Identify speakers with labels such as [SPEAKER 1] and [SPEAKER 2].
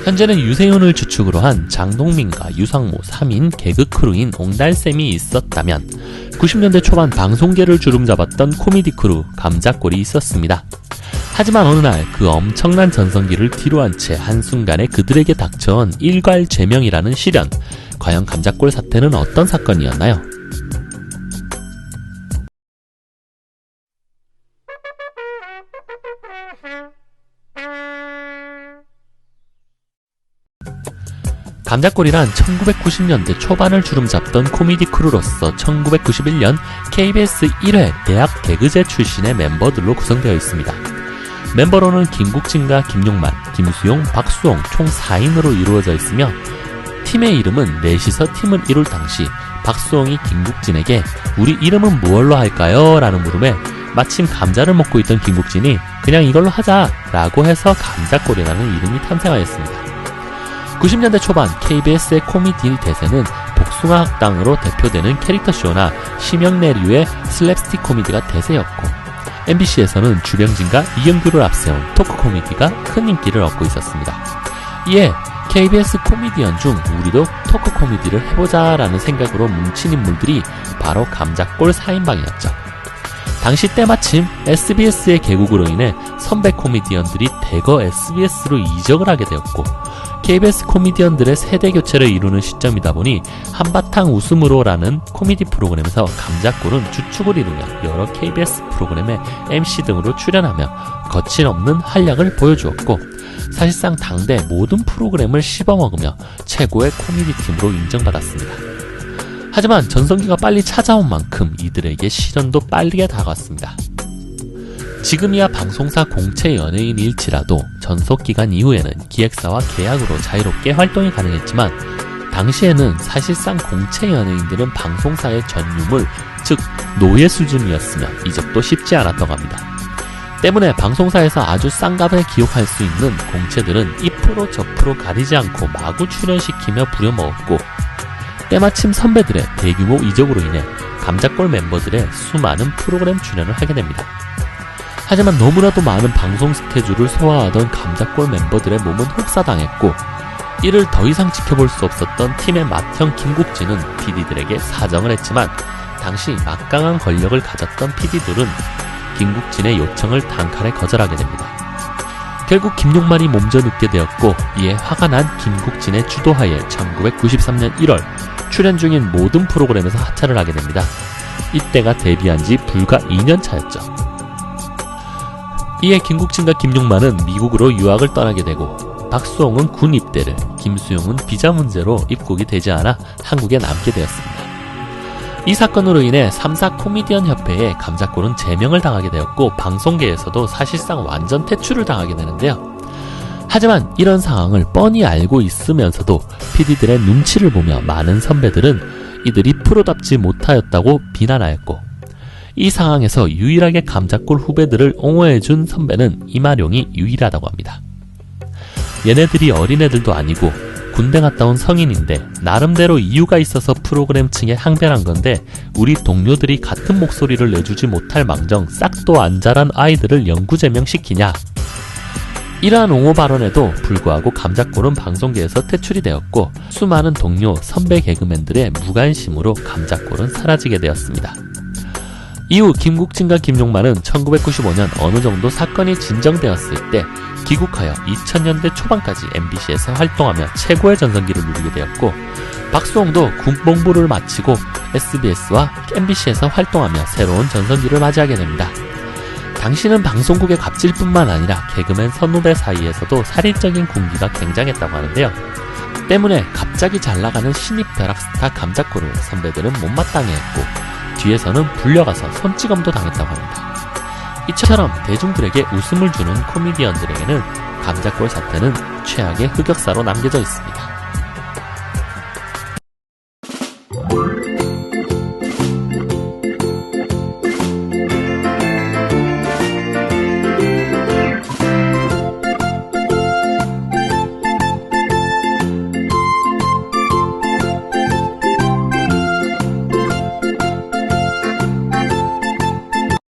[SPEAKER 1] 현재는 유세윤을 주축으로 한 장동민과 유상무 3인 개그 크루인 옹달샘이 있었다면 90년대 초반 방송계를 주름잡았던 코미디 크루 감자골이 있었습니다. 하지만 어느 날 그 엄청난 전성기를 뒤로한 채 한순간에 그들에게 닥쳐온 일괄제명이라는 시련. 과연 감자골 사태는 어떤 사건이었나요? 감자골이란 1990년대 초반을 주름잡던 코미디 크루로서 1991년 KBS 1회 대학 개그제 출신의 멤버들로 구성되어 있습니다. 멤버로는 김국진과 김용만, 김수용, 박수홍 총 4인으로 이루어져 있으며 팀의 이름은 넷이서 팀을 이룰 당시 박수홍이 김국진에게 우리 이름은 무얼로 할까요? 라는 물음에 마침 감자를 먹고 있던 김국진이 그냥 이걸로 하자 라고 해서 감자골이라는 이름이 탄생하였습니다. 90년대 초반 KBS의 코미디 대세는 복숭아 학당으로 대표되는 캐릭터쇼나 심형래류의 슬랩스틱 코미디가 대세였고 MBC에서는 주병진과 이영규를 앞세운 토크 코미디가 큰 인기를 얻고 있었습니다. 이에 KBS 코미디언 중 우리도 토크 코미디를 해보자 라는 생각으로 뭉친 인물들이 바로 감자골 4인방이었죠. 당시 때마침 SBS의 개국으로 인해 선배 코미디언들이 대거 SBS로 이적을 하게 되었고 KBS 코미디언들의 세대 교체를 이루는 시점이다 보니 한바탕 웃음으로라는 코미디 프로그램에서 감자골은 주축을 이루며 여러 KBS 프로그램의 MC 등으로 출연하며 거침없는 활약을 보여주었고 사실상 당대 모든 프로그램을 씹어먹으며 최고의 코미디 팀으로 인정받았습니다. 하지만 전성기가 빨리 찾아온 만큼 이들에게 시련도 빠르게 다가왔습니다. 지금이야 방송사 공채 연예인일지라도 전속기간 이후에는 기획사와 계약으로 자유롭게 활동이 가능했지만 당시에는 사실상 공채 연예인들은 방송사의 전유물, 즉 노예 수준이었으며 이적도 쉽지 않았다고 합니다. 때문에 방송사에서 아주 싼 값에 기록할 수 있는 공채들은 이 프로 저 프로 가리지 않고 마구 출연시키며 부려먹었고 때마침 선배들의 대규모 이적으로 인해 감자골 멤버들의 수많은 프로그램 출연을 하게 됩니다. 하지만 너무나도 많은 방송 스케줄을 소화하던 감자골 멤버들의 몸은 혹사당했고 이를 더 이상 지켜볼 수 없었던 팀의 맏형 김국진은 PD들에게 사정을 했지만 당시 막강한 권력을 가졌던 PD들은 김국진의 요청을 단칼에 거절하게 됩니다. 결국 김용만이 몸져 눕게 되었고 이에 화가 난 김국진의 주도하에 1993년 1월 출연 중인 모든 프로그램에서 하차를 하게 됩니다. 이때가 데뷔한 지 불과 2년 차였죠. 이에 김국진과 김용만은 미국으로 유학을 떠나게 되고 박수홍은 군 입대를, 김수용은 비자 문제로 입국이 되지 않아 한국에 남게 되었습니다. 이 사건으로 인해 3사 코미디언 협회에 감자골은 제명을 당하게 되었고 방송계에서도 사실상 완전 퇴출을 당하게 되는데요. 하지만 이런 상황을 뻔히 알고 있으면서도 PD들의 눈치를 보며 많은 선배들은 이들이 프로답지 못하였다고 비난하였고 이 상황에서 유일하게 감자골 후배들을 옹호해준 선배는 이마룡이 유일하다고 합니다. 얘네들이 어린애들도 아니고 군대 갔다 온 성인인데 나름대로 이유가 있어서 프로그램 층에 항변한 건데 우리 동료들이 같은 목소리를 내주지 못할 망정 싹도 안 자란 아이들을 영구 제명시키냐. 이러한 옹호 발언에도 불구하고 감자골은 방송계에서 퇴출이 되었고 수많은 동료, 선배 개그맨들의 무관심으로 감자골은 사라지게 되었습니다. 이후 김국진과 김용만은 1995년 어느 정도 사건이 진정되었을 때 귀국하여 2000년대 초반까지 MBC에서 활동하며 최고의 전성기를 누리게 되었고 박수홍도 군복무를 마치고 SBS와 MBC에서 활동하며 새로운 전성기를 맞이하게 됩니다. 당시는 방송국의 갑질뿐만 아니라 개그맨 선후배 사이에서도 살인적인 군기가 굉장했다고 하는데요. 때문에 갑자기 잘나가는 신입 벼락 스타 감자골을 선배들은 못마땅해 했고 뒤에서는 불려가서 손찌검도 당했다고 합니다. 이처럼 대중들에게 웃음을 주는 코미디언들에게는 감자골 사태는 최악의 흑역사로 남겨져 있습니다.